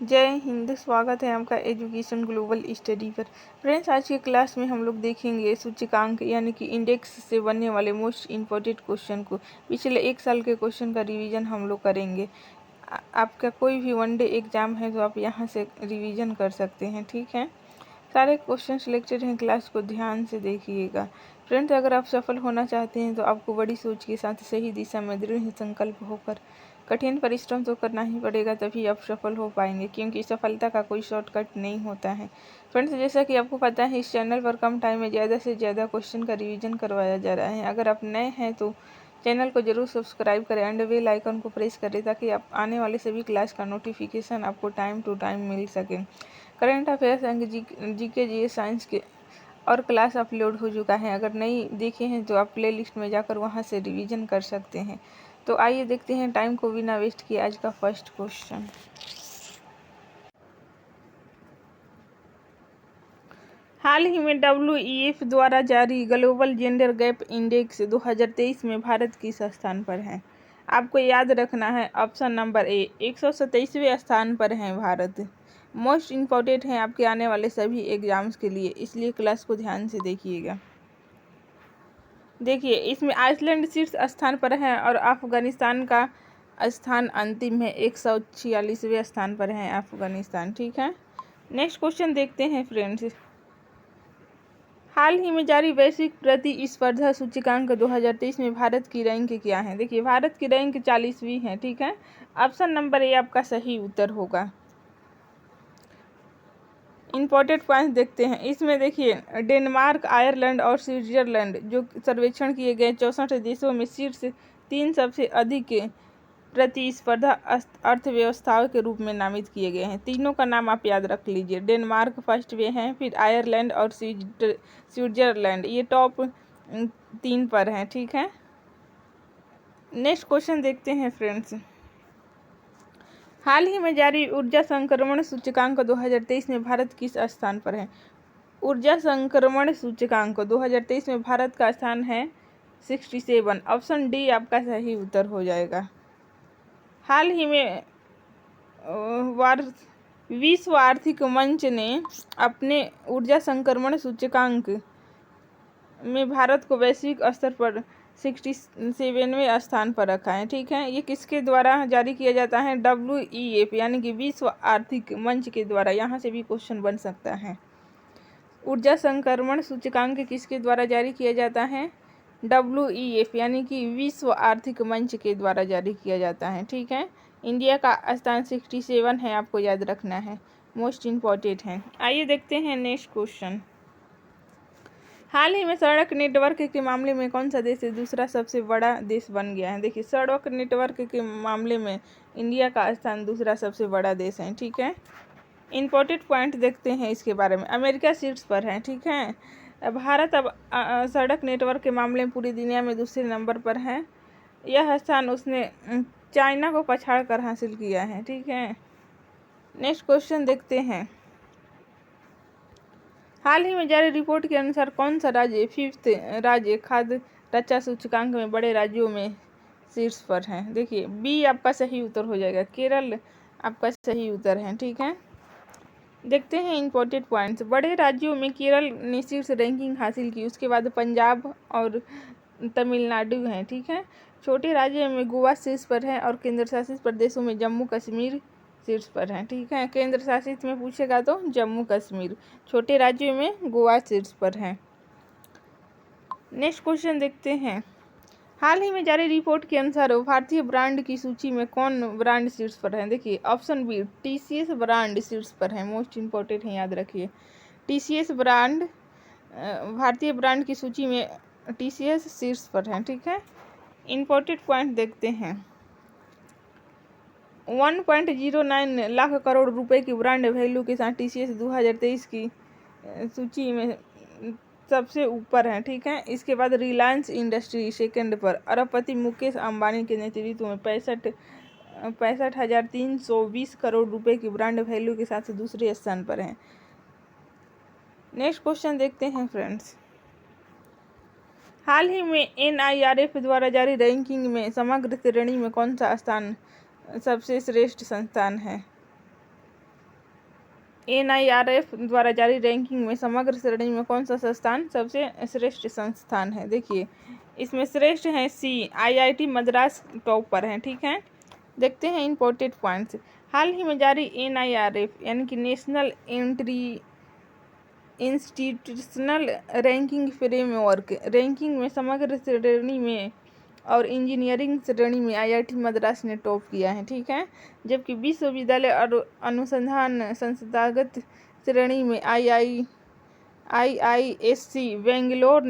जय हिंद। स्वागत है आपका एजुकेशन ग्लोबल स्टडी पर। फ्रेंड्स, आज की क्लास में हम लोग देखेंगे सूचकांक यानी कि इंडेक्स से बनने वाले मोस्ट इम्पोर्टेंट क्वेश्चन को। पिछले एक साल के क्वेश्चन का रिवीजन हम लोग करेंगे। आपका कोई भी वनडे एग्जाम है तो आप यहाँ से रिवीजन कर सकते हैं, ठीक है। सारे क्वेश्चन सिलेक्टेड हैं, क्लास को ध्यान से देखिएगा। फ्रेंड्स, अगर आप सफल होना चाहते हैं तो आपको बड़ी सोच के साथ सही दिशा में दृढ़ संकल्प होकर कठिन परिश्रम तो करना ही पड़ेगा, तभी आप सफल हो पाएंगे, क्योंकि सफलता का कोई शॉर्टकट नहीं होता है। फ्रेंड्स, जैसा कि आपको पता है, इस चैनल पर कम टाइम में ज़्यादा से ज़्यादा क्वेश्चन का रिवीजन करवाया जा रहा है। अगर आप नए हैं तो चैनल को जरूर सब्सक्राइब करें एंड बेल आइकन को प्रेस करें, ताकि आप आने वाले सभी क्लास का नोटिफिकेशन आपको टाइम टू टाइम मिल सके। Current affairs and GK GS science के और क्लास अपलोड हो चुका है। अगर नहीं देखे हैं तो आप प्लेलिस्ट में जाकर वहां से रिवीजन कर सकते हैं। तो आइए देखते हैं टाइम को बिना वेस्ट किए आज का फर्स्ट क्वेश्चन। हाल ही में WEF द्वारा जारी ग्लोबल जेंडर गैप इंडेक्स 2023 में भारत किस स्थान पर है? आपको याद रखना है, ऑप्शन नंबर ए 127वें स्थान पर है भारत। मोस्ट इम्पॉर्टेंट है आपके आने वाले सभी एग्जाम्स के लिए, इसलिए क्लास को ध्यान से देखिएगा। देखिए, इसमें आइसलैंड शीर्ष स्थान पर है और अफगानिस्तान का स्थान अंतिम है। 146वें स्थान पर है अफगानिस्तान, ठीक है। नेक्स्ट क्वेश्चन देखते हैं फ्रेंड्स। हाल ही में जारी वैश्विक प्रतिस्पर्धा सूचकांक 2023 में भारत की रैंक क्या है? देखिए, भारत की रैंक 40वीं है, ठीक है। ऑप्शन नंबर ए आपका सही उत्तर होगा। इंपॉर्टेंट पॉइंट देखते हैं। इसमें देखिए, डेनमार्क, आयरलैंड और स्विट्जरलैंड जो सर्वेक्षण किए गए 64 देशों में शीर्ष 3 सबसे अधिक प्रतिस्पर्धा अर्थव्यवस्थाओं के रूप में नामित किए गए हैं। तीनों का नाम आप याद रख लीजिए। डेनमार्क फर्स्ट पे हैं, फिर आयरलैंड और स्विट्जरलैंड, ये टॉप 3 पर हैं, ठीक है। नेक्स्ट क्वेश्चन देखते हैं फ्रेंड्स। हाल ही में जारी ऊर्जा संक्रमण सूचकांक 2023 में भारत किस स्थान पर है? ऊर्जा संक्रमण सूचकांक 2023 में भारत का स्थान है 67। ऑप्शन डी आपका सही उत्तर हो जाएगा। हाल ही में विश्व आर्थिक मंच ने अपने ऊर्जा संक्रमण सूचकांक में भारत को वैश्विक स्तर पर 67वें स्थान पर रखा है, ठीक है। ये किसके द्वारा जारी किया जाता है? WEF यानी कि विश्व आर्थिक मंच के द्वारा। यहाँ से भी क्वेश्चन बन सकता है। ऊर्जा संक्रमण सूचकांक किसके द्वारा जारी किया जाता है? WEF यानी कि विश्व आर्थिक मंच के द्वारा जारी किया जाता है, ठीक है। इंडिया का स्थान 67 है, आपको याद रखना है, मोस्ट इम्पॉर्टेंट है। आइए देखते हैं नेक्स्ट क्वेश्चन। हाल ही में सड़क नेटवर्क के मामले में कौन सा देश दूसरा सबसे बड़ा देश बन गया है? देखिए, सड़क नेटवर्क के मामले में इंडिया का स्थान दूसरा सबसे बड़ा देश है, ठीक है। इम्पोर्टेंट पॉइंट देखते हैं इसके बारे में। अमेरिका शीर्ष पर है, ठीक है। भारत अब सड़क नेटवर्क के मामले में पूरी दुनिया में दूसरे नंबर पर है। यह स्थान उसने चाइना को पछाड़ कर हासिल किया है, ठीक है। नेक्स्ट क्वेश्चन देखते हैं। हाल ही में जारी रिपोर्ट के अनुसार कौन सा राज्य 5th राज्य खाद्य रक्षा सूचकांक में बड़े राज्यों में शीर्ष पर है? देखिए, बी आपका सही उत्तर हो जाएगा। केरल आपका सही उत्तर है, ठीक है। देखते हैं इंपॉर्टेंट पॉइंट्स। बड़े राज्यों में केरल ने शीर्ष रैंकिंग हासिल की, उसके बाद पंजाब और तमिलनाडु हैं, ठीक है। छोटे राज्यों में गोवा शीर्ष पर है और केंद्र शासित प्रदेशों में जम्मू कश्मीर शीर्ष पर है, ठीक है। केंद्र शासित में पूछेगा तो जम्मू कश्मीर, छोटे राज्यों में गोवा शीर्ष पर है। नेक्स्ट क्वेश्चन देखते हैं। हाल ही में जारी रिपोर्ट के अनुसार भारतीय ब्रांड की सूची में कौन ब्रांड शीर्ष पर है? देखिए, ऑप्शन बी TCS ब्रांड शीर्ष पर है, मोस्ट इम्पोर्टेंट है, याद रखिए। TCS ब्रांड, भारतीय ब्रांड की सूची में TCS शीर्ष पर है, ठीक है। इम्पोर्टेंट पॉइंट देखते हैं। 1.09 लाख करोड़ रुपए की ब्रांड वैल्यू के साथ TCS 2023 की सूची में सबसे ऊपर है, ठीक है। इसके बाद रिलायंस इंडस्ट्री सेकंड पर, अरबपति मुकेश अंबानी के नेतृत्व में 65,320 करोड़ रुपए की ब्रांड वैल्यू के साथ दूसरे स्थान पर है। नेक्स्ट क्वेश्चन देखते हैं फ्रेंड्स। हाल ही में NIRF द्वारा जारी रैंकिंग में समग्र श्रेणी में कौन सा स्थान सबसे श्रेष्ठ संस्थान है? NIRF द्वारा जारी रैंकिंग में समग्र श्रेणी में कौन सा संस्थान सबसे श्रेष्ठ संस्थान है? देखिए इसमें श्रेष्ठ है IIT मद्रास टॉप पर है। ठीक है, देखते हैं इंपॉर्टेंट पॉइंट्स। हाल ही में जारी NIRF यानी कि national institutional ranking framework ranking में समग्र श्रेणी में और इंजीनियरिंग श्रेणी में IIT मद्रास ने टॉप किया है। ठीक है, जबकि विश्वविद्यालय और अनुसंधान संस्थागत श्रेणी में IISc बेंगलोर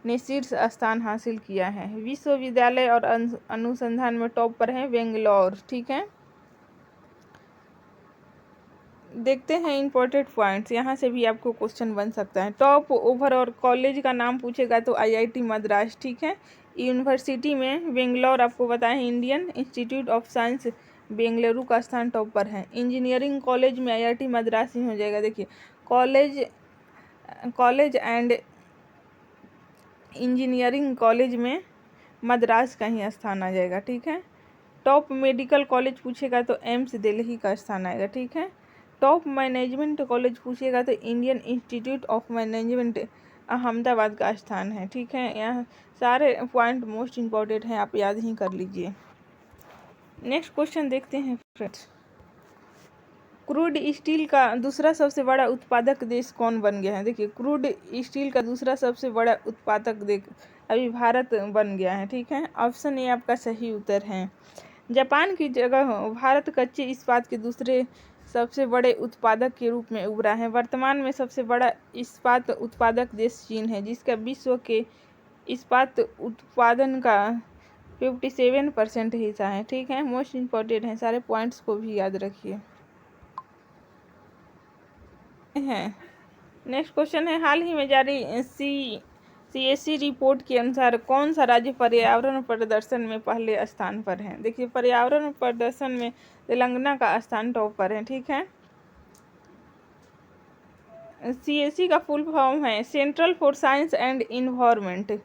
ने शीर्ष स्थान हासिल किया है। विश्वविद्यालय और अनुसंधान में टॉप पर है बेंगलोर। ठीक है, देखते हैं इंपॉर्टेंट पॉइंट्स, यहाँ से भी आपको क्वेश्चन बन सकता है। टॉप ओवरऑल कॉलेज का नाम पूछेगा तो IIT मद्रास। ठीक है, यूनिवर्सिटी में बेंगलोर आपको बताएं Indian institute of science Bengaluru का स्थान टॉप पर है। इंजीनियरिंग कॉलेज में IIT मद्रास ही हो जाएगा। देखिए कॉलेज एंड इंजीनियरिंग कॉलेज में मद्रास का ही स्थान आ जाएगा। ठीक है, टॉप मेडिकल कॉलेज पूछेगा तो एम्स दिल्ली का स्थान आएगा। ठीक है, टॉप मैनेजमेंट कॉलेज पूछेगा तो Indian institute of management Ahmedabad का स्थान है। ठीक है, यहाँ सारे पॉइंट मोस्ट इम्पॉर्टेंट हैं, आप याद ही कर लीजिए। नेक्स्ट क्वेश्चन देखते हैं फ्रेंड्स। क्रूड स्टील का दूसरा सबसे बड़ा उत्पादक देश कौन बन गया है? देखिए क्रूड स्टील का दूसरा सबसे बड़ा उत्पादक देश अभी भारत बन गया है। ठीक है, ऑप्शन ए आपका सही उत्तर है। जापान की जगह भारत कच्चे इस्पात के दूसरे सबसे बड़े उत्पादक के रूप में उभरा है। वर्तमान में सबसे बड़ा इस्पात उत्पादक देश चीन है, जिसका विश्व के इस्पात उत्पादन का 57% हिस्सा है। ठीक है, मोस्ट इम्पॉर्टेंट है, सारे पॉइंट्स को भी याद रखिए। नेक्स्ट क्वेश्चन है, हाल ही में जारी CAC रिपोर्ट के अनुसार कौन सा राज्य पर्यावरण प्रदर्शन में पहले स्थान पर है? देखिए पर्यावरण प्रदर्शन में तेलंगाना का स्थान टॉप पर है। ठीक है, CAC का फुल फॉर्म है central for science and environment.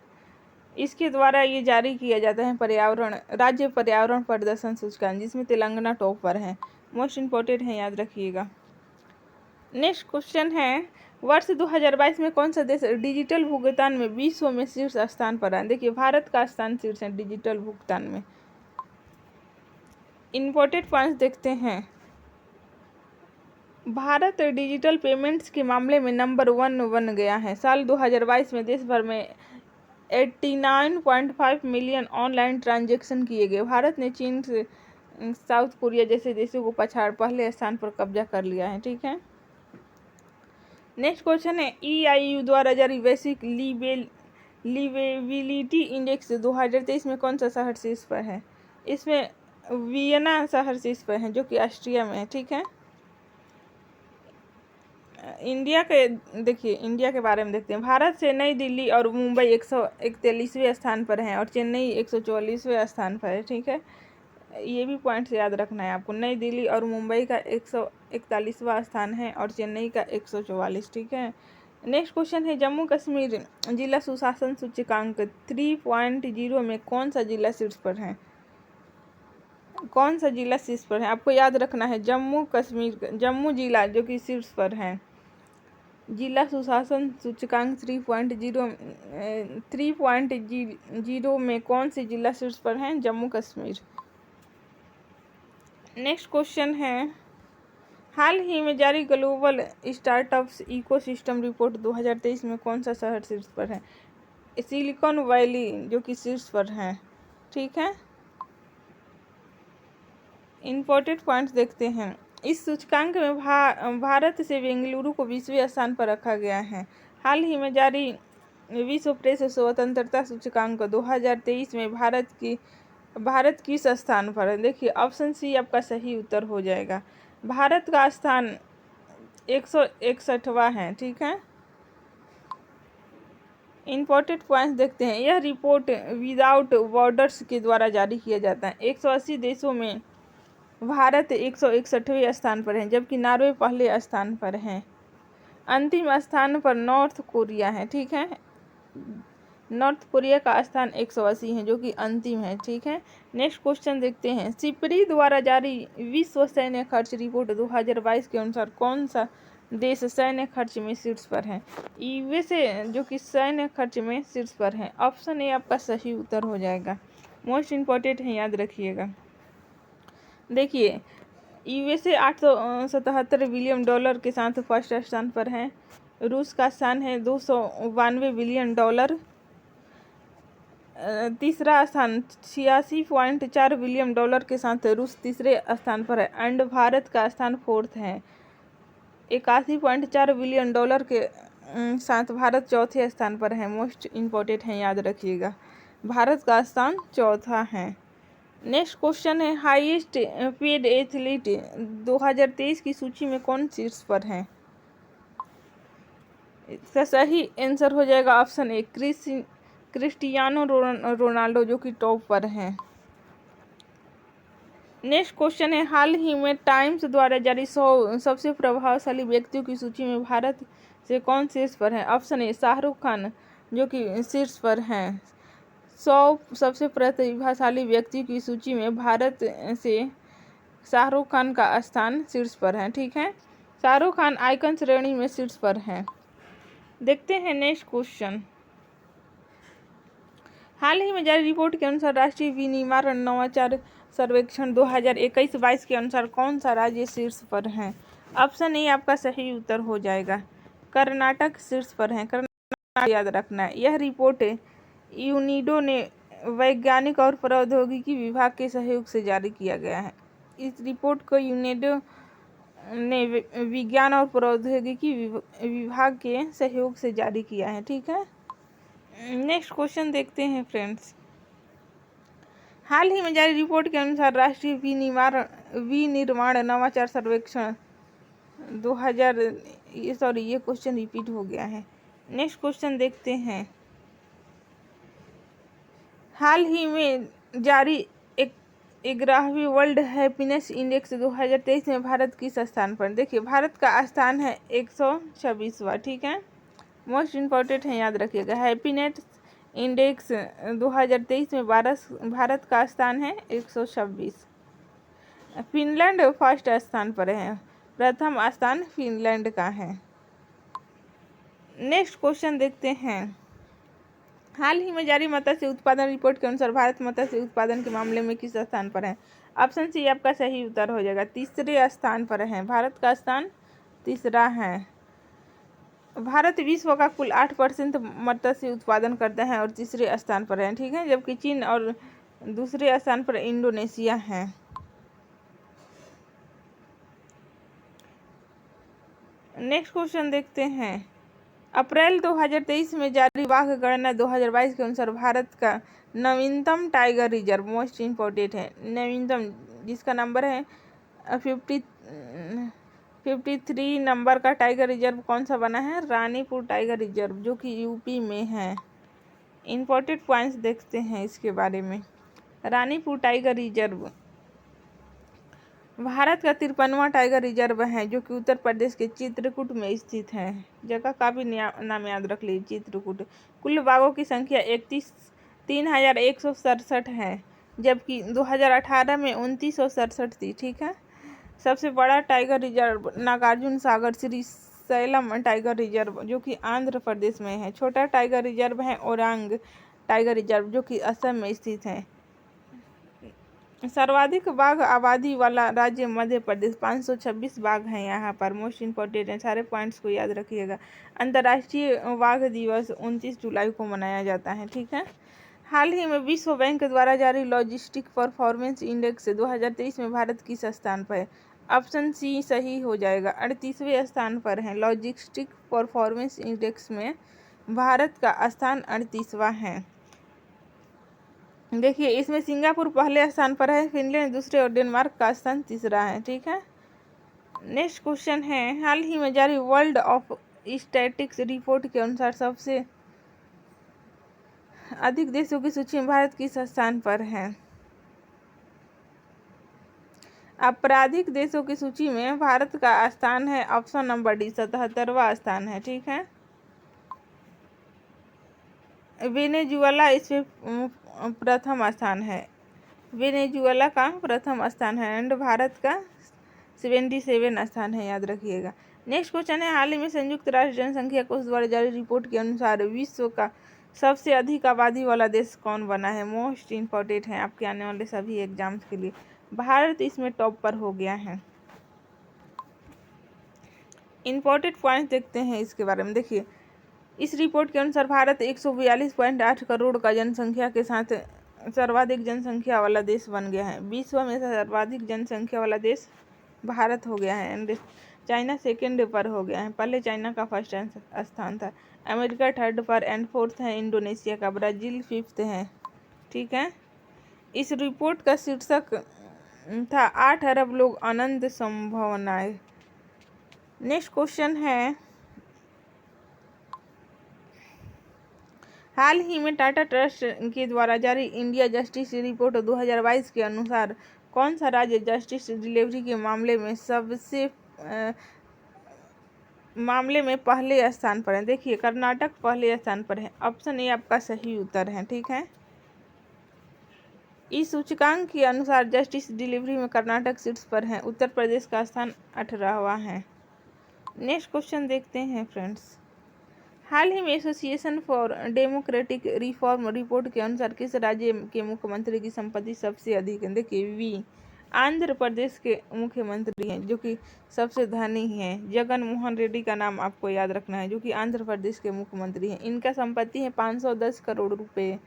इसके द्वारा ये जारी किया जाता है राज्य पर्यावरण प्रदर्शन सूचकांक, जिसमें तेलंगाना टॉप पर है। मोस्ट इम्पोर्टेंट है, याद रखिएगा। नेक्स्ट क्वेश्चन है, वर्ष 2022 में कौन सा देश डिजिटल भुगतान में विश्व में शीर्ष स्थान पर है? देखिए भारत का स्थान शीर्ष है डिजिटल भुगतान में। इम्पोर्टेंट पॉइंट्स देखते हैं। भारत डिजिटल पेमेंट्स के मामले में नंबर 1 बन गया है। साल 2022 में देश भर में 89.5 मिलियन ऑनलाइन ट्रांजैक्शन किए गए। भारत ने चीन से साउथ कोरिया जैसे देशों को पछाड़ पहले स्थान पर कब्जा कर लिया है। ठीक है, नेक्स्ट क्वेश्चन है, EIU द्वारा जारी वैश्विक लिवेबिलिटी इंडेक्स 2023 में कौन सा शहर शीर्ष पर है? इसमें वियना शहर शीर्ष पर है, जो कि ऑस्ट्रिया में है। ठीक है, इंडिया के बारे में देखते हैं। भारत से नई दिल्ली और मुंबई 141वें स्थान पर हैं और चेन्नई 144वें स्थान पर है। ठीक है, ये भी पॉइंट्स याद रखना है आपको। नई दिल्ली और मुंबई का 141वां स्थान है और चेन्नई का 144। ठीक है, नेक्स्ट क्वेश्चन है, जम्मू कश्मीर जिला सुशासन सूचकांक 3.0 में कौन सा जिला शीर्ष पर है? कौन सा जिला शीर्ष पर है आपको याद रखना है। जम्मू जिला जो कि शीर्ष पर है। जिला सुशासन सूचकांक 3.0 में कौन से जिला शीर्ष पर है? जम्मू कश्मीर। नेक्स्ट क्वेश्चन है, हाल ही में जारी ग्लोबल स्टार्टअप्स इकोसिस्टम रिपोर्ट 2023 में कौन सा शहर शीर्ष पर है? सिलिकॉन वैली जो कि शीर्ष पर है। ठीक है, इम्पोर्टेंट पॉइंट्स देखते हैं। इस सूचकांक में भारत से बेंगलुरु को 20वें स्थान पर रखा गया है। हाल ही में जारी विश्व प्रेस स्वतंत्रता सूचकांक 2023 में भारत किस स्थान पर है? देखिए ऑप्शन सी आपका सही उत्तर हो जाएगा। भारत का स्थान 161वां है। ठीक है, इम्पोर्टेंट पॉइंट्स देखते हैं। यह रिपोर्ट विदाउट बॉर्डर्स के द्वारा जारी किया जाता है। 180 देशों में भारत 161वें स्थान पर है, जबकि नॉर्वे पहले स्थान पर है। अंतिम स्थान पर नॉर्थ कोरिया है। ठीक है, नॉर्थ कोरिया का स्थान 180 है, जो कि अंतिम है। ठीक है, नेक्स्ट क्वेश्चन देखते हैं। सिप्री द्वारा जारी विश्व सैन्य खर्च रिपोर्ट 2022 के अनुसार कौन सा देश सैन्य खर्च में शीर्ष पर है? यूएसए, जो कि सैन्य खर्च में शीर्ष पर है। ऑप्शन ए आपका सही उत्तर हो जाएगा। मोस्ट इम्पोर्टेंट है, याद रखिएगा। देखिए, यूएसए 877 बिलियन डॉलर के साथ फर्स्ट स्थान पर है। रूस का स्थान है 292 बिलियन डॉलर। तीसरा स्थान 86.4 बिलियन डॉलर के साथ रूस तीसरे स्थान पर है। एंड भारत का स्थान फोर्थ है, 81.4 बिलियन डॉलर के साथ भारत चौथे स्थान पर है। मोस्ट इम्पोर्टेंट है, याद रखिएगा। भारत का स्थान चौथा है। नेक्स्ट क्वेश्चन है, हाईएस्ट पेड एथलीट 2023 की सूची में कौन शीर्ष पर है? इसका सही आंसर हो जाएगा ऑप्शन ए, क्रिस्टियानो रोनाल्डो, जो कि टॉप पर है। नेक्स्ट क्वेश्चन है, हाल ही में टाइम्स द्वारा जारी 100 सबसे प्रभावशाली व्यक्तियों की सूची में भारत से कौन शीर्ष पर है? ऑप्शन ए, शाहरुख खान, जो कि शीर्ष पर हैं। 100 सबसे प्रतिभाशाली व्यक्तियों की सूची में भारत से शाहरुख खान का स्थान शीर्ष पर है। ठीक है, शाहरुख खान आइकन श्रेणी में शीर्ष पर हैं। देखते हैं नेक्स्ट क्वेश्चन। हाल ही में जारी रिपोर्ट के अनुसार राष्ट्रीय विनिर्माण नवाचार सर्वेक्षण 2021-22 के अनुसार कौन सा राज्य शीर्ष पर है? ऑप्शन ए आपका सही उत्तर हो जाएगा। कर्नाटक शीर्ष पर है। कर्नाटक याद रखना है। यह रिपोर्ट यूनिडो ने वैज्ञानिक और प्रौद्योगिकी विभाग के सहयोग से जारी किया गया है। इस रिपोर्ट को यूनिडो ने विज्ञान और प्रौद्योगिकी विभाग के सहयोग से जारी किया है। ठीक है, नेक्स्ट क्वेश्चन देखते हैं फ्रेंड्स। हाल ही में जारी रिपोर्ट के अनुसार राष्ट्रीय विनिर्माण नवाचार सर्वेक्षण 2000 ये क्वेश्चन रिपीट हो गया है। नेक्स्ट क्वेश्चन देखते हैं। हाल ही में जारी 11वीं वर्ल्ड हैप्पीनेस इंडेक्स 2023 में भारत किस स्थान पर? देखिए, भारत का स्थान है 126वां। ठीक है, मोस्ट इम्पोर्टेंट है, याद रखिएगा। हैप्पीनेस इंडेक्स 2023 में भारत का स्थान है 126। फिनलैंड फर्स्ट स्थान पर है। प्रथम स्थान फिनलैंड का है। नेक्स्ट क्वेश्चन देखते हैं। हाल ही में जारी मत्स्य उत्पादन रिपोर्ट के अनुसार भारत मत्स्य उत्पादन के मामले में किस स्थान पर है? ऑप्शन सी आपका सही उत्तर हो जाएगा। तीसरे स्थान पर है। भारत का स्थान तीसरा है। भारत विश्व का कुल 8% मत्स्य उत्पादन करता है और तीसरे स्थान पर है। ठीक है, जबकि चीन और दूसरे स्थान पर इंडोनेशिया है। नेक्स्ट क्वेश्चन देखते हैं। अप्रैल 2023 में जारी बाघ गणना 2022 के अनुसार भारत का नवीनतम टाइगर रिजर्व, मोस्ट इम्पोर्टेंट है, नवीनतम, जिसका नंबर है 53 नंबर का टाइगर रिजर्व कौन सा बना है? रानीपुर टाइगर रिजर्व, जो कि यूपी में है। इम्पोर्टेंट पॉइंट्स देखते हैं इसके बारे में। रानीपुर टाइगर रिजर्व भारत का 53वां टाइगर रिजर्व है, जो कि उत्तर प्रदेश के चित्रकूट में स्थित है। जगह का भी नाम याद रख लीजिए, चित्रकूट। कुल बाघों की संख्या 3167 है, जबकि 2018 में 2967 थी। ठीक है, सबसे बड़ा tiger reserve Nagarjuna Sagar Srisailam tiger reserve, जो कि आंध्र प्रदेश में है। छोटा टाइगर रिजर्व है ओरांग टाइगर रिजर्व, जो कि असम में स्थित है। सर्वाधिक बाघ आबादी वाला राज्य मध्य प्रदेश, 526 बाघ हैं यहाँ पर। मोस्ट इम्पोर्टेंट है, सारे पॉइंट्स को याद रखिएगा। अंतर्राष्ट्रीय बाघ दिवस 29 जुलाई को मनाया जाता है। ठीक है, हाल ही में विश्व बैंक द्वारा जारी लॉजिस्टिक परफॉर्मेंस इंडेक्स 2023 में भारत किस स्थान पर है? ऑप्शन सी सही हो जाएगा, 38वें स्थान पर है। लॉजिस्टिक परफॉर्मेंस इंडेक्स में भारत का स्थान 38वां है। देखिए, इसमें सिंगापुर पहले स्थान पर है, फिनलैंड दूसरे और डेनमार्क का स्थान तीसरा है। ठीक है, नेक्स्ट क्वेश्चन है। हाल ही में जारी वर्ल्ड ऑफ स्टैटिस्टिक्स रिपोर्ट के अनुसार सबसे अधिक देशों की सूची में भारत किस स्थान पर है? आपराधिक देशों की सूची में भारत का स्थान है ऑप्शन नंबर डी, 77वां स्थान है। ठीक है, वेनेजुएला इसमें प्रथम स्थान है। वेनेजुएला का प्रथम स्थान है एंड भारत का 77 स्थान है, याद रखिएगा। नेक्स्ट क्वेश्चन है, हाल ही में संयुक्त राष्ट्र जनसंख्या कोष द्वारा जारी रिपोर्ट के अनुसार विश्व का सबसे अधिक आबादी वाला देश कौन बना है? मोस्ट इम्पोर्टेंट है आपके आने वाले सभी एग्जाम्स के लिए। भारत इसमें टॉप पर हो गया है। इम्पोर्टेंट पॉइंट देखते हैं इसके बारे में। देखिए, इस रिपोर्ट के अनुसार भारत 142.8 करोड़ का जनसंख्या के साथ सर्वाधिक जनसंख्या वाला देश बन गया है। विश्व में सर्वाधिक जनसंख्या वाला देश भारत हो गया है एंड चाइना सेकंड पर हो गया है। पहले चाइना का फर्स्ट स्थान था, अमेरिका थर्ड पर एंड फोर्थ है इंडोनेशिया का, ब्राज़ील फिफ्थ है। ठीक है, इस रिपोर्ट का शीर्षक था 8 अरब लोग अनंत संभावनाएं। नेक्स्ट क्वेश्चन है, हाल ही में टाटा ट्रस्ट के द्वारा जारी इंडिया जस्टिस रिपोर्ट 2022 के अनुसार कौन सा राज्य जस्टिस डिलीवरी के मामले में पहले स्थान पर है? देखिए, कर्नाटक पहले स्थान पर है। ऑप्शन ए आपका सही उत्तर है। ठीक है, इस सूचकांक के अनुसार जस्टिस डिलीवरी में कर्नाटक शीर्ष पर है, उत्तर प्रदेश का स्थान 18वां है। नेक्स्ट क्वेश्चन देखते हैं फ्रेंड्स, हाल ही में association for democratic reform report के अनुसार किस राज्य के मुख्यमंत्री की संपत्ति सबसे अधिक है? देखिए, वी आंध्र प्रदेश के मुख्यमंत्री हैं जो कि सबसे धनी हैं। जगन मोहन रेड्डी का नाम आपको याद रखना है, जो कि आंध्र प्रदेश के मुख्यमंत्री हैं। इनका संपत्ति है 510 करोड़ रुपए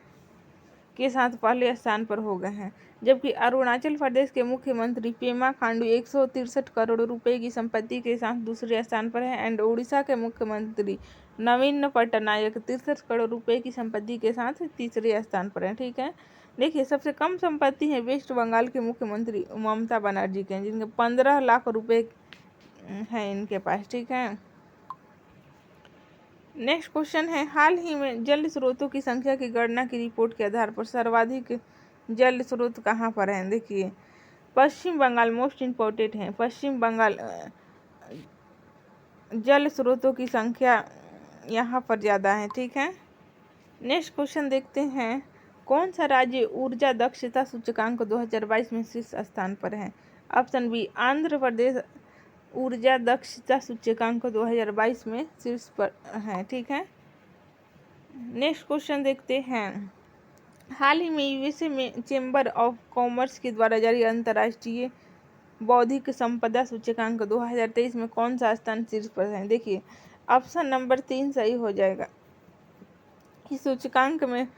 के साथ पहले स्थान पर हो गए हैं। जबकि अरुणाचल प्रदेश के मुख्यमंत्री पेमा खांडू 163 करोड़ रुपए की संपत्ति के साथ दूसरे स्थान पर है एंड उड़ीसा के मुख्यमंत्री नवीन पटनायक 63 करोड़ रुपए की संपत्ति के साथ तीसरे स्थान पर है। ठीक है, देखिए, सबसे कम संपत्ति है वेस्ट बंगाल के मुख्यमंत्री ममता बनर्जी के, जिनके 15 लाख रुपए हैं इनके पास। ठीक है, नेक्स्ट क्वेश्चन है, हाल ही में जल स्रोतों की संख्या की गणना की रिपोर्ट के आधार पर सर्वाधिक जल स्रोत कहाँ पर हैं? देखिए, पश्चिम बंगाल मोस्ट इम्पोर्टेंट है। पश्चिम बंगाल जल स्रोतों की संख्या यहाँ पर ज़्यादा है। ठीक है, नेक्स्ट क्वेश्चन देखते हैं, कौन सा राज्य ऊर्जा दक्षता सूचकांक 2022 में शीर्ष स्थान पर है? ऑप्शन बी आंध्र प्रदेश ऊर्जा दक्षता सूचकांक 2022 में शीर्ष पर है। ठीक है, नेक्स्ट क्वेश्चन देखते हैं, हाल ही में यूएसए में चेंबर ऑफ कॉमर्स के द्वारा जारी अंतर्राष्ट्रीय बौद्धिक संपदा सूचकांक 2023 में कौन सा स्थान शीर्ष पर है? देखिए, ऑप्शन नंबर 3 सही हो जाएगा। इस सूचकांक में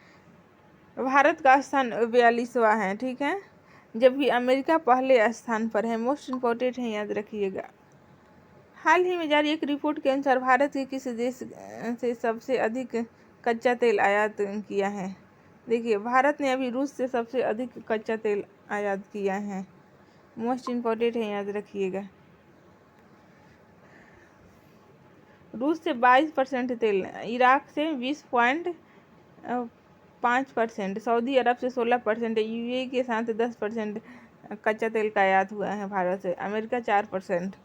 भारत का स्थान 42वां है। ठीक है, जबकि अमेरिका पहले स्थान पर है। मोस्ट इम्पोर्टेंट है, याद रखिएगा। हाल ही में जारी एक रिपोर्ट के अनुसार भारत के किस देश से सबसे अधिक कच्चा तेल आयात किया है? देखिए, भारत ने अभी रूस से सबसे अधिक कच्चा तेल आयात किया है। मोस्ट इम्पोर्टेंट है, याद रखिएगा। रूस से 22% तेल, इराक से 20.5%, सऊदी अरब से 16%, यूएई के साथ 10% कच्चा तेल का आयात हुआ है भारत से, अमेरिका 4%।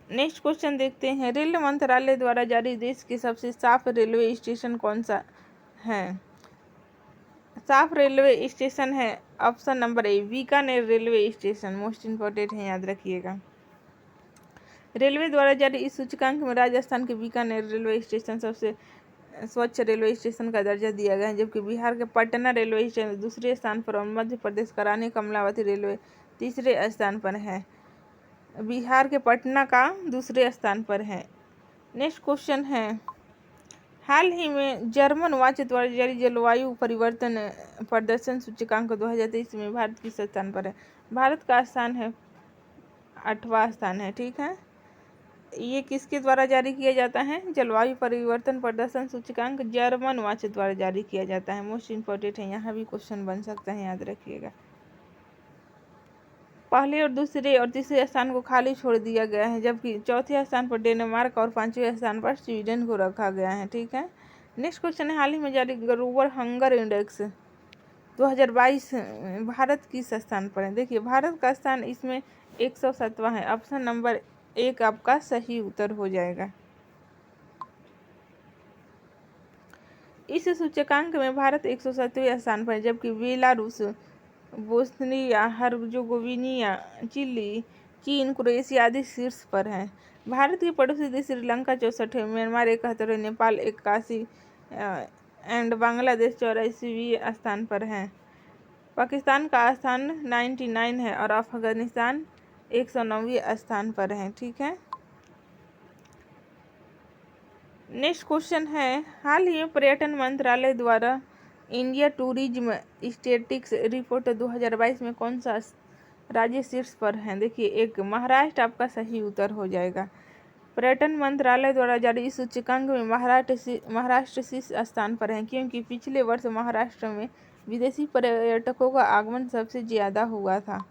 नेक्स्ट क्वेश्चन देखते हैं, रेल मंत्रालय द्वारा जारी देश के सबसे साफ रेलवे स्टेशन कौन सा है? साफ रेलवे स्टेशन है option number A Bikaner railway station. Most important है, याद रखिएगा। रेलवे द्वारा जारी इस सूचकांक में राजस्थान के बीकानेर रेलवे स्टेशन सबसे स्वच्छ रेलवे स्टेशन का दर्जा दिया गया है, जबकि बिहार के पटना रेलवे स्टेशन दूसरे स्थान पर और मध्य प्रदेश का रानी कमलावती रेलवे तीसरे स्थान पर है। बिहार के पटना का दूसरे स्थान पर है। नेक्स्ट क्वेश्चन है, हाल ही में जर्मन वॉच द्वारा जारी जलवायु परिवर्तन प्रदर्शन सूचकांक 2023 में भारत किस स्थान पर है? भारत का स्थान है 8वां स्थान है। ठीक है, ये किसके द्वारा जारी किया जाता है? जलवायु परिवर्तन प्रदर्शन सूचकांक जर्मन वॉच द्वारा जारी किया जाता है। मोस्ट इम्पोर्टेंट है, यहाँ भी क्वेश्चन बन सकता है, याद रखिएगा। पहले और दूसरे और तीसरे स्थान को खाली छोड़ दिया गया है, जबकि चौथे स्थान पर डेनमार्क और 5वें स्थान पर स्वीडन को रखा गया है। ठीक है, नेक्स्ट क्वेश्चन है, हाल ही में जारी ग्लोबल हंगर इंडेक्स 2022 भारत किस स्थान पर है? देखिए, भारत का स्थान इसमें 107वां है। ऑप्शन नंबर 1 आपका सही उत्तर हो जाएगा। इस सूचकांक में भारत 107वें स्थान पर है, जबकि बेलारूस, बोस्निया हर्जोगोविनिया, चिली, चीन, क्रोएशिया आदि शीर्ष पर हैं। भारत के पड़ोसी देश श्रीलंका 64वें, म्यांमार 71वें, नेपाल 81 एंड बांग्लादेश 84वें स्थान पर है। पाकिस्तान का स्थान 99 है और अफगानिस्तान 109वें स्थान पर है। ठीक है, नेक्स्ट क्वेश्चन है, हाल ही में पर्यटन मंत्रालय द्वारा इंडिया टूरिज्म स्टेटिस्टिक्स रिपोर्ट 2022 में कौन सा राज्य शीर्ष पर है? देखिए, एक महाराष्ट्र आपका सही उत्तर हो जाएगा। पर्यटन मंत्रालय द्वारा जारी इस सूचकांक में महाराष्ट्र शीर्ष स्थान पर है, क्योंकि पिछले वर्ष महाराष्ट्र में विदेशी पर्यटकों का आगमन सबसे ज्यादा हुआ था।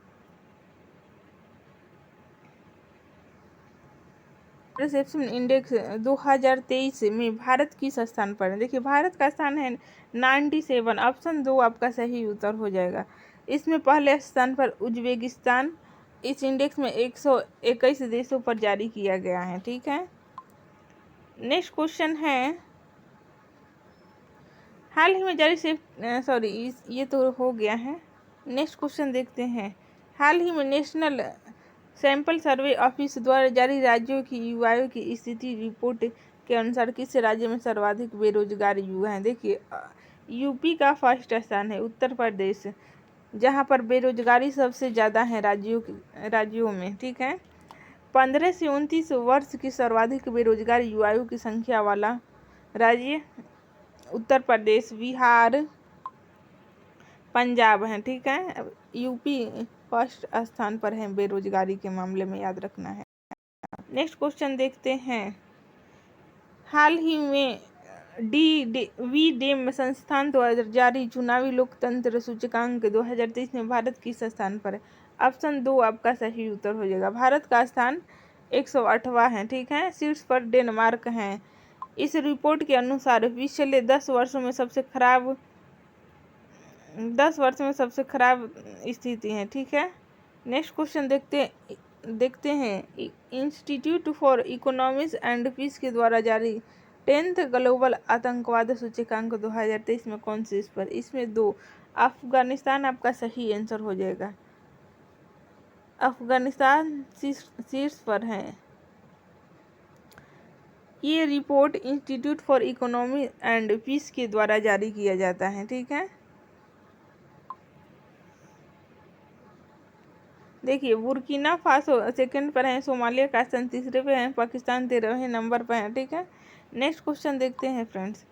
रिसेप्शन इंडेक्स 2023 में भारत किस स्थान पर है? देखिए, भारत का स्थान है 97। ऑप्शन 2 आपका सही उत्तर हो जाएगा। इसमें पहले स्थान पर उज्बेकिस्तान इस इंडेक्स में 121 देशों पर जारी किया गया है। ठीक है, नेक्स्ट क्वेश्चन है, हाल ही में जारी ये तो हो गया है। नेक्स्ट क्वेश्चन देखते हैं, हाल ही में नेशनल सैंपल सर्वे ऑफिस द्वारा जारी राज्यों की युवाओं की स्थिति रिपोर्ट के अनुसार किस राज्य में सर्वाधिक बेरोजगार युवा हैं? देखिए, यूपी का फर्स्ट स्थान है, उत्तर प्रदेश जहां पर बेरोजगारी सबसे ज़्यादा है राज्यों में। ठीक है, 15 से 29 वर्ष की सर्वाधिक बेरोजगार युवाओं की संख्या वाला राज्य उत्तर प्रदेश, बिहार, पंजाब है। ठीक है, यूपी फर्स्ट स्थान पर है बेरोजगारी के मामले में, याद रखना है। नेक्स्ट क्वेश्चन देखते हैं, हाल ही में वी संस्थान द्वारा जारी चुनावी लोकतंत्र सूचकांक 2023 में भारत किस स्थान पर है? ऑप्शन 2 आपका सही उत्तर हो जाएगा। भारत का स्थान 108वां है। ठीक है, शीर्ष पर डेनमार्क है। इस रिपोर्ट के अनुसार पिछले 10 वर्षों में सबसे खराब स्थिति है। ठीक है, नेक्स्ट क्वेश्चन देखते हैं, institute for economics and peace के द्वारा जारी 10th ग्लोबल आतंकवाद सूचकांक 2023 में कौन शीर्ष पर? इसमें 2 अफगानिस्तान आपका सही आंसर हो जाएगा। अफगानिस्तान शीर्ष पर है। ये report institute for economy and peace के द्वारा जारी किया जाता है। ठीक है, देखिए, बुर्किना फासो सेकंड पर है, सोमालिया का स्थान 3रे पे है, पाकिस्तान 13वें नंबर पर है। ठीक है, नेक्स्ट क्वेश्चन देखते हैं फ्रेंड्स,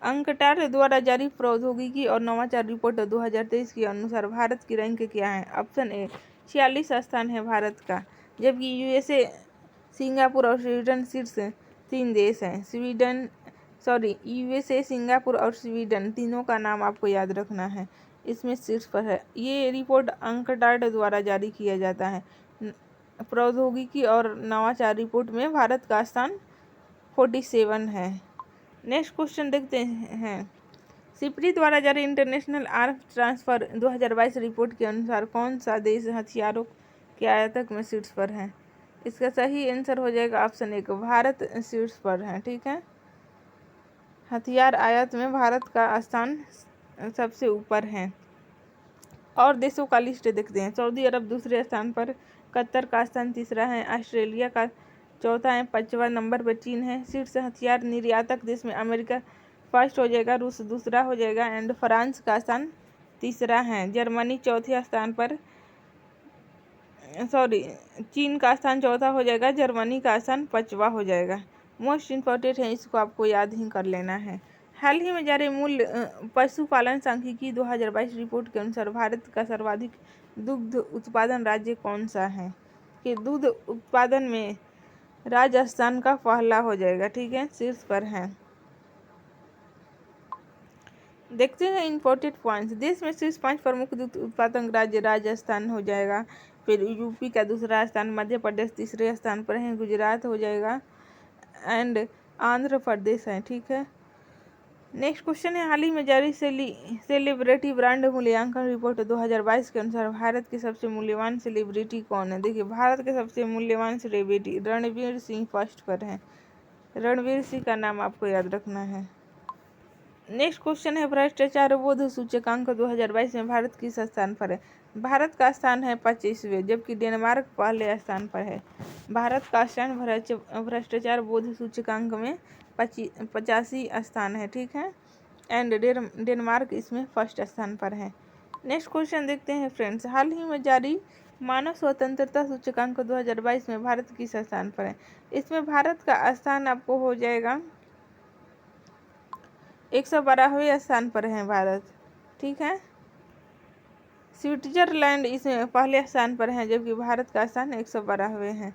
अंकटार द्वारा जारी प्रौद्योगिकी और नवाचार रिपोर्ट 2023 के अनुसार भारत की रैंक क्या है? ऑप्शन ए 46 स्थान है भारत का, जबकि यूएसए, सिंगापुर और स्वीडन शीर्ष 3 देश हैं। यूएसए, सिंगापुर और स्वीडन तीनों का नाम आपको याद रखना है, इसमें शीर्ष पर है। ये रिपोर्ट अंकटाड द्वारा जारी किया जाता है। प्रौद्योगिकी और नवाचार रिपोर्ट में भारत का स्थान 47 है। नेक्स्ट क्वेश्चन देखते हैं, सिप्री द्वारा जारी इंटरनेशनल आर्म्स ट्रांसफर 2022 रिपोर्ट के अनुसार कौन सा देश हथियारों के आयातक में शीर्ष पर है? इसका सही आंसर हो जाएगा ऑप्शन 1, भारत शीर्ष पर है। ठीक है, हथियार आयात में भारत का स्थान सबसे ऊपर है। और देशों का लिस्ट देखते हैं, सऊदी अरब दूसरे स्थान पर, कतर का स्थान 3रा है, ऑस्ट्रेलिया का 4था है, 5वां नंबर पर चीन है। शीर्ष हथियार निर्यातक देश में अमेरिका फर्स्ट हो जाएगा, रूस दूसरा हो जाएगा एंड फ्रांस का स्थान 3रा है, जर्मनी चौथे स्थान पर, चीन का स्थान 4था हो जाएगा, जर्मनी का स्थान 5वां हो जाएगा। मोस्ट इम्पोर्टेंट है, इसको आपको याद ही कर लेना है। हाल ही में जारी मूल पशुपालन सांख्यिकी 2022 रिपोर्ट के अनुसार भारत का सर्वाधिक दुग्ध उत्पादन राज्य कौन सा है? कि दूध उत्पादन में राजस्थान का पहला हो जाएगा। ठीक है, शीर्ष पर है। देखते हैं इंपोर्टेड पॉइंट्स, देश में शीर्ष 5 प्रमुख दूध उत्पादक राज्य राजस्थान हो जाएगा, फिर यूपी का दूसरा स्थान, मध्य प्रदेश 3रे स्थान पर है, गुजरात हो जाएगा एंड आंध्र प्रदेश है। ठीक है, नेक्स्ट क्वेश्चन है, हाल ही में जारी सेलिब्रिटी ब्रांड मूल्यांकन रिपोर्ट 2022 के अनुसार भारत की सबसे मूल्यवान सेलिब्रिटी कौन है? देखिए, भारत के सबसे मूल्यवान सेलिब्रिटी रणवीर सिंह फर्स्ट पर है। रणवीर सिंह का नाम आपको याद रखना है। नेक्स्ट क्वेश्चन है भ्रष्टाचार बोध सूचकांक 2022 में भारत किस स्थान पर है। भारत का स्थान है 25वें, जबकि डेनमार्क पहले स्थान पर है। भारत का स्थान भ्रष्टाचार बोध सूचकांक में 85 स्थान है, ठीक है। एंड डेनमार्क इसमें फर्स्ट स्थान पर है। नेक्स्ट क्वेश्चन देखते हैं फ्रेंड्स, हाल ही में जारी मानव स्वतंत्रता सूचकांक 2022 में भारत किस स्थान पर है। इसमें भारत का स्थान आपको हो जाएगा 112वें स्थान पर है भारत, ठीक है। स्विट्जरलैंड इसमें पहले स्थान पर है, जबकि भारत का स्थान 112वें है।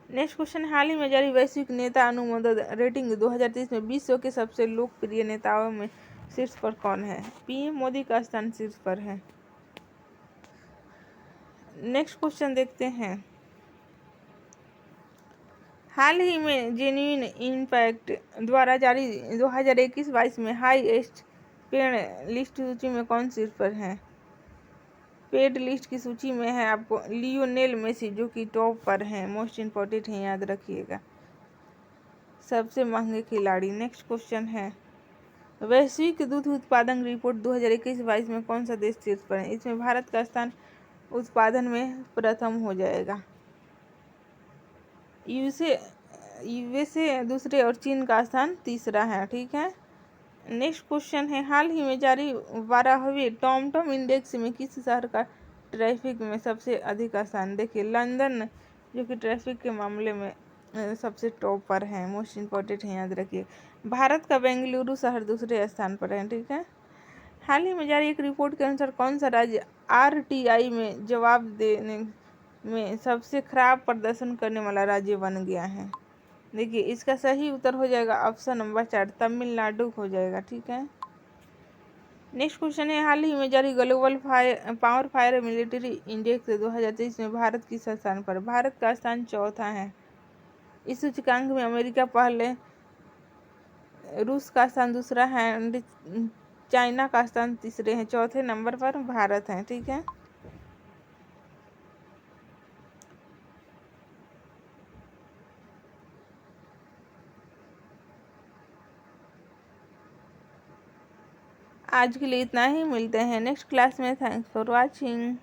नेक्स्ट क्वेश्चन, हाल ही में जारी वैश्विक नेता अनुमोदन रेटिंग 2023 में विश्व के सबसे लोकप्रिय नेताओं में शीर्ष पर कौन है। पीएम मोदी का स्थान शीर्ष पर है। नेक्स्ट क्वेश्चन देखते हैं, हाल ही में जेन्युइन इम्पैक्ट द्वारा जारी 2021-22 में हाईएस्ट पेड लिस्ट सूची में कौन शीर्ष पर है। पेड लिस्ट की सूची में है आपको लियोनेल मेसी, जो कि टॉप पर है। मोस्ट इम्पोर्टेंट है, याद रखिएगा, सबसे महंगे खिलाड़ी। नेक्स्ट क्वेश्चन है, वैश्विक दूध उत्पादन रिपोर्ट 2021-22 में कौन सा देश शीर्ष पर है। इसमें भारत का स्थान उत्पादन में प्रथम हो जाएगा। यूएसए दूसरे और चीन का स्थान तीसरा है, ठीक है। नेक्स्ट क्वेश्चन है, हाल ही में जारी 12वें टॉमटॉम इंडेक्स में किस शहर का ट्रैफिक में सबसे अधिक स्थान। देखिए लंदन, जो कि ट्रैफिक के मामले में सबसे टॉप पर है। मोस्ट इम्पोर्टेंट है, याद रखिए। भारत का बेंगलुरु शहर दूसरे स्थान पर है, ठीक है। हाल ही में जारी एक रिपोर्ट के अनुसार कौन सा राज्य आरटीआई में जवाब देने में सबसे खराब प्रदर्शन करने वाला राज्य बन गया है। देखिए इसका सही उत्तर हो जाएगा ऑप्शन नंबर 4, तमिलनाडु हो जाएगा, ठीक है। नेक्स्ट क्वेश्चन है, हाल ही में जारी global power fire military index 2023 में भारत किस स्थान पर। भारत का स्थान चौथा है। इस सूचकांक में अमेरिका पहले, रूस का स्थान दूसरा है, चाइना का स्थान तीसरे है, चौथे नंबर पर भारत है, ठीक है। आज के लिए इतना ही, मिलते हैं नेक्स्ट क्लास में। Thanks for watching.